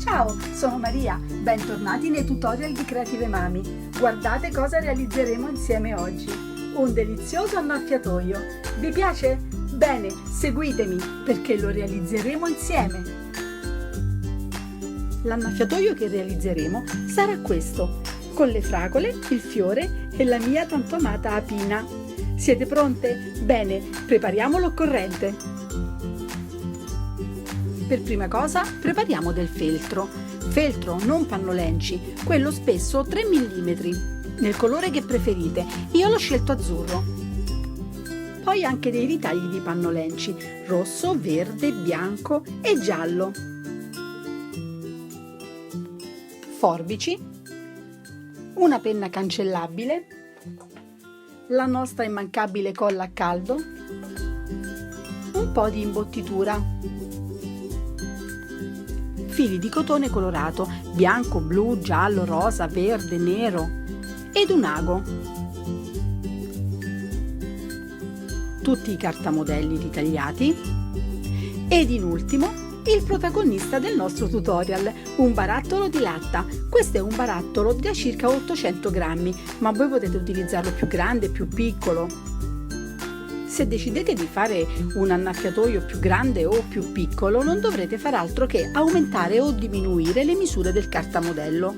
Ciao, sono Maria, bentornati nei tutorial di Creative Mami. Guardate cosa realizzeremo insieme oggi. Un delizioso annaffiatoio. Vi piace? Bene, seguitemi perché lo realizzeremo insieme. L'annaffiatoio che realizzeremo sarà questo, con le fragole, il fiore e la mia tanto amata apina. Siete pronte? Bene, prepariamo l'occorrente. Per prima cosa prepariamo del feltro non pannolenci, quello spesso 3 mm, nel colore che preferite, io l'ho scelto azzurro. Poi anche dei ritagli di pannolenci, rosso, verde, bianco e giallo. Forbici, una penna cancellabile, la nostra immancabile colla a caldo, un po' di imbottitura. Fili di cotone colorato, bianco, blu, giallo, rosa, verde, nero ed un ago. Tutti i cartamodelli ritagliati ed in ultimo il protagonista del nostro tutorial, un barattolo di latta. Questo è un barattolo da circa 800 grammi, ma voi potete utilizzarlo più grande, più piccolo. Se decidete di fare un annaffiatoio più grande o più piccolo, non dovrete far altro che aumentare o diminuire le misure del cartamodello.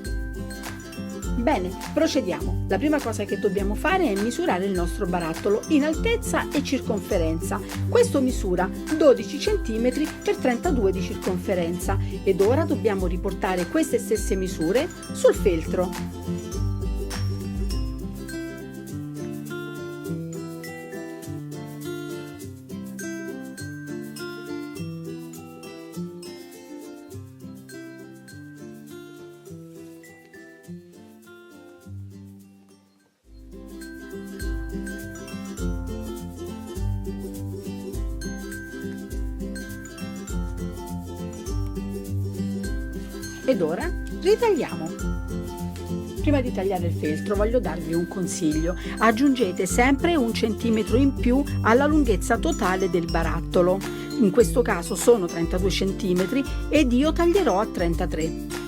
Bene, procediamo. La prima cosa che dobbiamo fare è misurare il nostro barattolo in altezza e circonferenza. Questo misura 12 cm per 32 di circonferenza ed ora dobbiamo riportare queste stesse misure sul feltro. Ed ora ritagliamo. Prima di tagliare il feltro voglio darvi un consiglio: aggiungete sempre 1 centimetro in più alla lunghezza totale del barattolo. In questo caso sono 32 cm ed io taglierò a 33.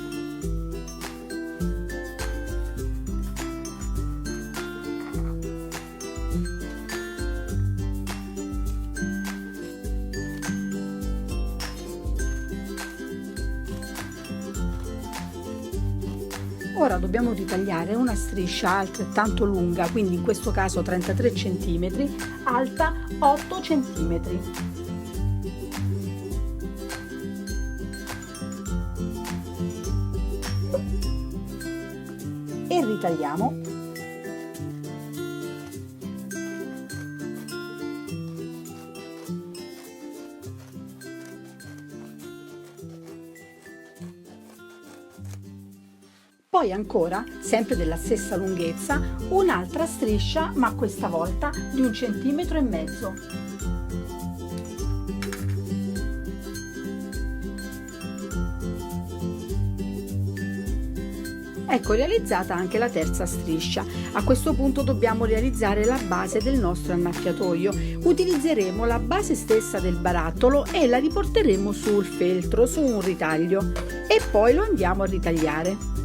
Ora dobbiamo ritagliare una striscia altrettanto lunga, quindi in questo caso 33 cm, alta 8 cm. E ritagliamo. Poi ancora, sempre della stessa lunghezza, un'altra striscia, ma questa volta di 1,5 cm. Ecco realizzata anche la terza striscia. A questo punto dobbiamo realizzare la base del nostro annaffiatoio. Utilizzeremo la base stessa del barattolo e la riporteremo sul feltro, su un ritaglio, e poi lo andiamo a ritagliare.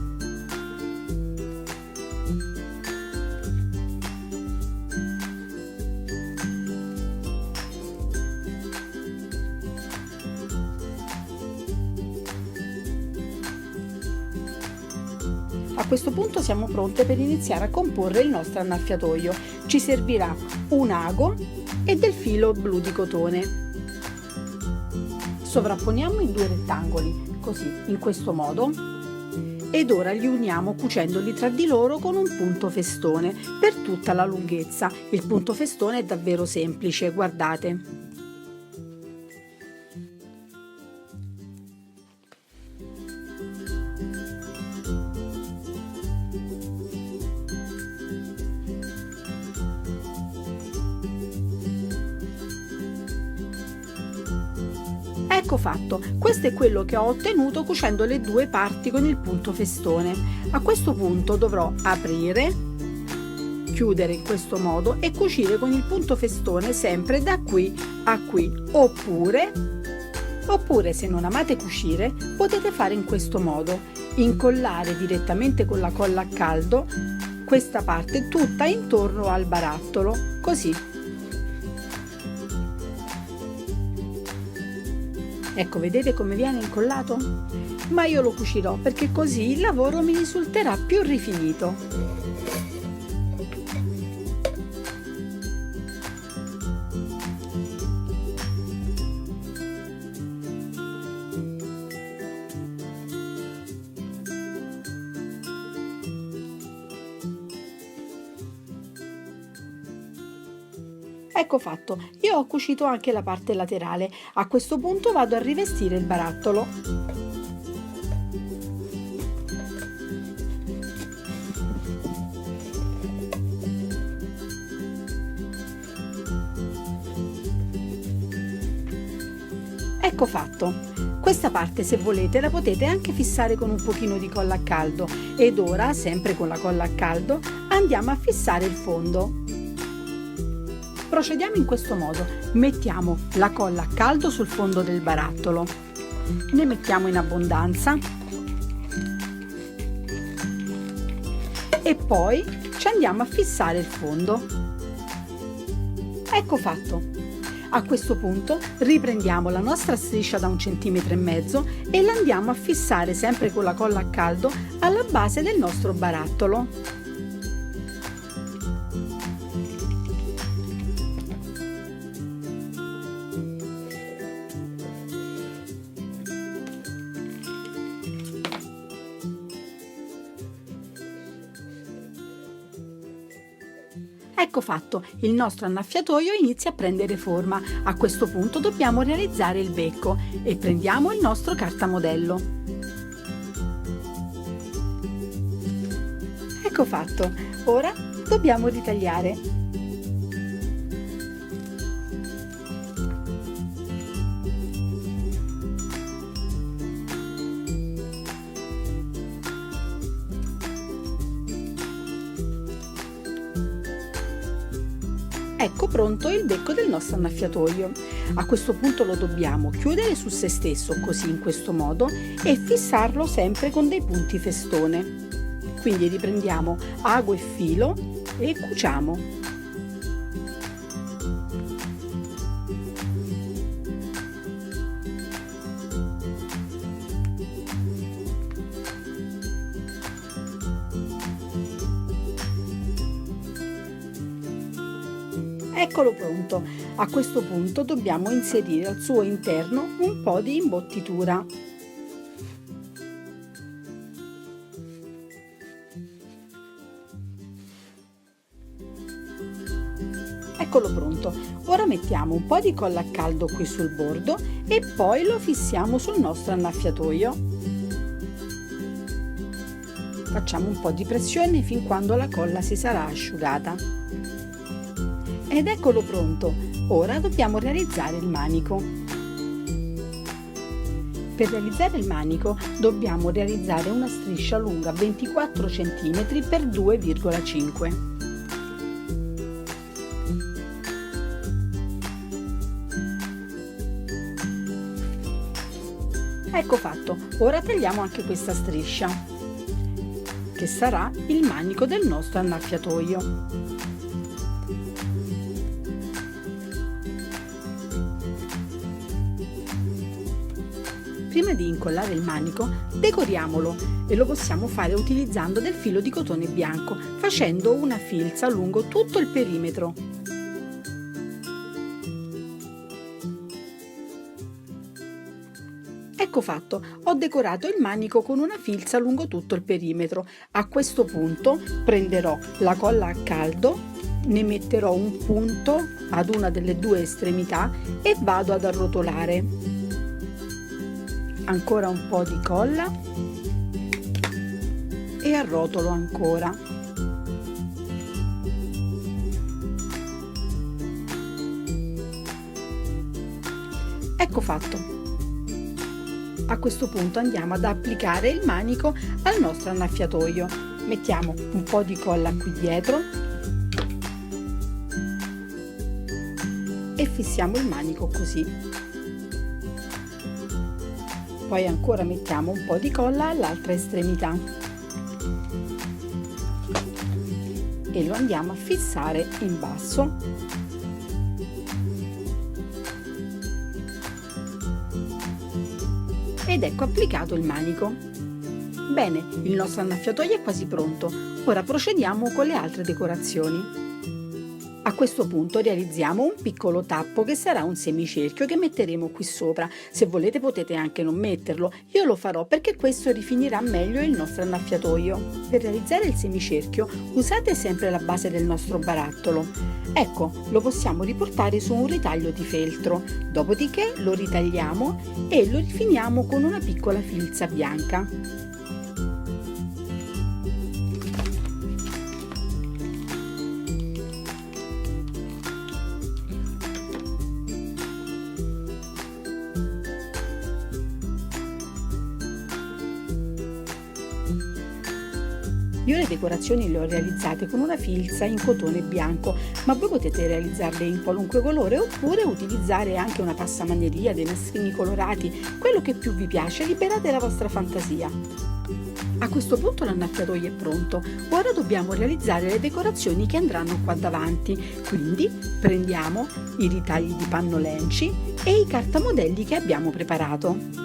A questo punto siamo pronte per iniziare a comporre il nostro annaffiatoio. Ci servirà un ago e del filo blu di cotone. Sovrapponiamo i due rettangoli, così, in questo modo, ed ora li uniamo cucendoli tra di loro con un punto festone per tutta la lunghezza. Il punto festone è davvero semplice, guardate. Ecco fatto, questo è quello che ho ottenuto cucendo le due parti con il punto festone. A questo punto dovrò aprire, chiudere in questo modo e cucire con il punto festone sempre da qui a qui, oppure Oppure, se non amate cucire, potete fare in questo modo: incollare direttamente con la colla a caldo questa parte tutta intorno al barattolo, così. Ecco, vedete come viene incollato? Ma io lo cucirò perché così il lavoro mi risulterà più rifinito. Ecco fatto, io ho cucito anche la parte laterale. A questo punto vado a rivestire il barattolo. Ecco fatto. Questa parte, se volete, la potete anche fissare con un pochino di colla a caldo. Ed ora, sempre con la colla a caldo, andiamo a fissare il fondo. Procediamo in questo modo: mettiamo la colla a caldo sul fondo del barattolo, ne mettiamo in abbondanza e poi ci andiamo a fissare il fondo. Ecco fatto. A questo punto riprendiamo la nostra striscia da 1,5 cm e la andiamo a fissare sempre con la colla a caldo alla base del nostro barattolo. Ecco fatto, il nostro annaffiatoio inizia a prendere forma. A questo punto dobbiamo realizzare il becco e prendiamo il nostro cartamodello. Ecco fatto, ora dobbiamo ritagliare. Ecco pronto il becco del nostro annaffiatoio. A questo punto lo dobbiamo chiudere su se stesso, così, in questo modo, e fissarlo sempre con dei punti festone. Quindi riprendiamo ago e filo e cuciamo. Eccolo pronto. A questo punto dobbiamo inserire al suo interno un po' di imbottitura. Eccolo pronto. Ora mettiamo un po' di colla a caldo qui sul bordo e poi lo fissiamo sul nostro annaffiatoio. Facciamo un po' di pressione fin quando la colla si sarà asciugata. Ed eccolo pronto. Ora dobbiamo realizzare il manico. Per realizzare il manico dobbiamo realizzare una striscia lunga 24 cm x 2,5. Ecco fatto. Ora tagliamo anche questa striscia, che sarà il manico del nostro annaffiatoio. Prima di incollare il manico, decoriamolo e lo possiamo fare utilizzando del filo di cotone bianco, facendo una filza lungo tutto il perimetro. Ecco fatto, ho decorato il manico con una filza lungo tutto il perimetro. A questo punto prenderò la colla a caldo, ne metterò un punto ad una delle due estremità e vado ad arrotolare. Ancora un po' di colla e arrotolo ancora. Ecco fatto. A questo punto andiamo ad applicare il manico al nostro annaffiatoio. Mettiamo un po' di colla qui dietro e fissiamo il manico così. Poi ancora mettiamo un po' di colla all'altra estremità e lo andiamo a fissare in basso. Ed ecco applicato il manico. Bene, il nostro annaffiatoio è quasi pronto. Ora procediamo con le altre decorazioni. A questo punto realizziamo un piccolo tappo che sarà un semicerchio che metteremo qui sopra. Se volete potete anche non metterlo, io lo farò perché questo rifinirà meglio il nostro annaffiatoio. Per realizzare il semicerchio usate sempre la base del nostro barattolo. Ecco, lo possiamo riportare su un ritaglio di feltro, dopodiché lo ritagliamo e lo rifiniamo con una piccola filza bianca. Io le decorazioni le ho realizzate con una filza in cotone bianco, ma voi potete realizzarle in qualunque colore oppure utilizzare anche una passamanneria, dei nastrini colorati, quello che più vi piace, liberate la vostra fantasia. A questo punto l'annaffiatoio è pronto, ora dobbiamo realizzare le decorazioni che andranno qua davanti, quindi prendiamo i ritagli di panno lenci e i cartamodelli che abbiamo preparato.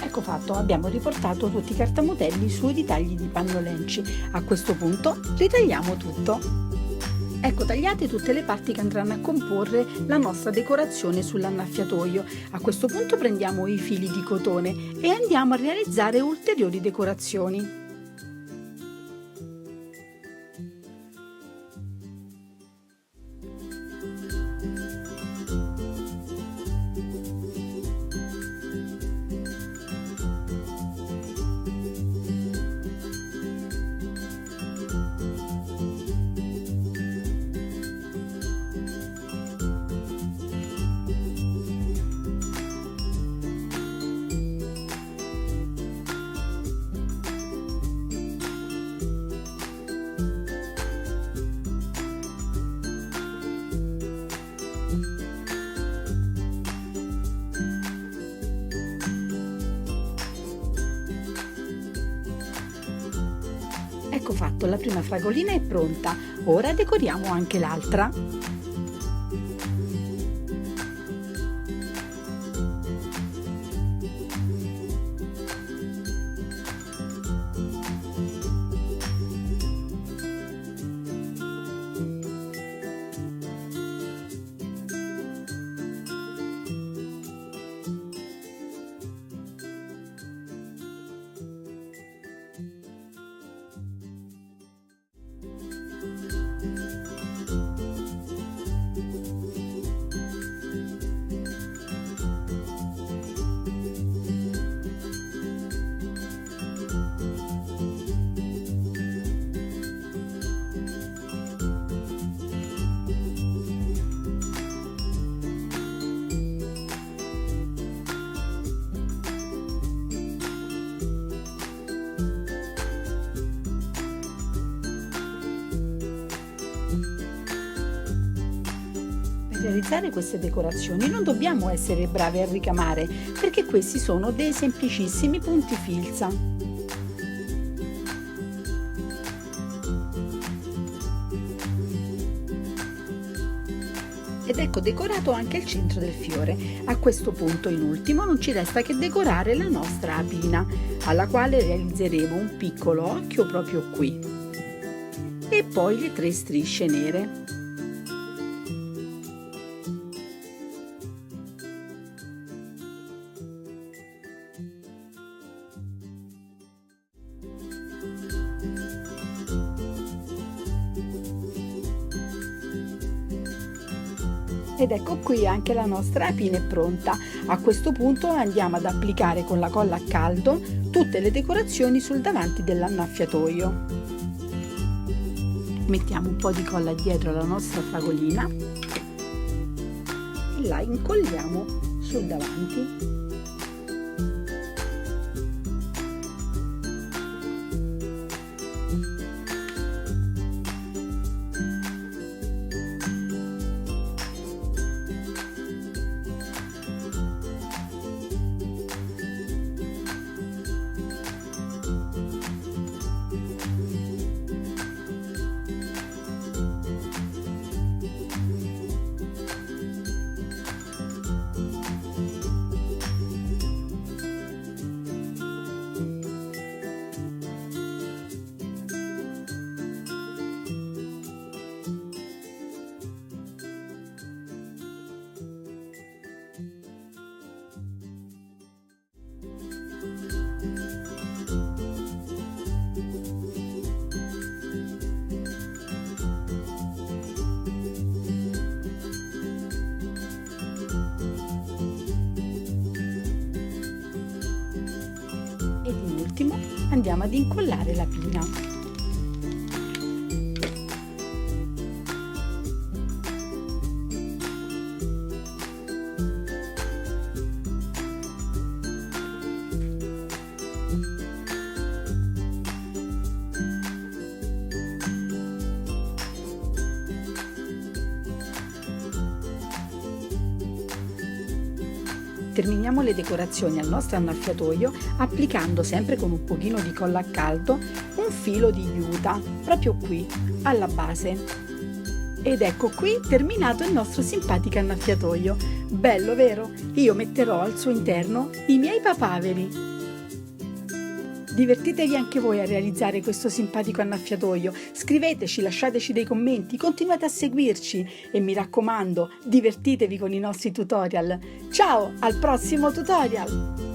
Ecco fatto, abbiamo riportato tutti i cartamodelli sui ritagli di panno lenci. A questo punto ritagliamo tutto. Ecco tagliate tutte le parti che andranno a comporre la nostra decorazione sull'annaffiatoio. A questo punto prendiamo i fili di cotone e andiamo a realizzare ulteriori decorazioni. Ecco fatto, la prima fragolina è pronta, ora decoriamo anche l'altra. Per realizzare queste decorazioni non dobbiamo essere bravi a ricamare, perché questi sono dei semplicissimi punti filza. Ed ed ecco decorato anche il centro del fiore. A questo punto, in ultimo, non ci resta che decorare la nostra apina, alla quale realizzeremo un piccolo occhio proprio qui e poi le 3 strisce nere. Ed ecco qui anche la nostra apina è pronta. A questo punto andiamo ad applicare con la colla a caldo tutte le decorazioni sul davanti dell'annaffiatoio. Mettiamo un po' di colla dietro alla nostra fragolina e la incolliamo sul davanti. Ed in ultimo andiamo ad incollare la pina. Terminiamo le decorazioni al nostro annaffiatoio applicando sempre con un pochino di colla a caldo un filo di juta proprio qui alla base. Ed ecco qui terminato il nostro simpatico annaffiatoio. Bello, vero? Io metterò al suo interno i miei papaveri. Divertitevi anche voi a realizzare questo simpatico annaffiatoio. Scriveteci, lasciateci dei commenti, continuate a seguirci e mi raccomando, divertitevi con i nostri tutorial. Ciao, al prossimo tutorial!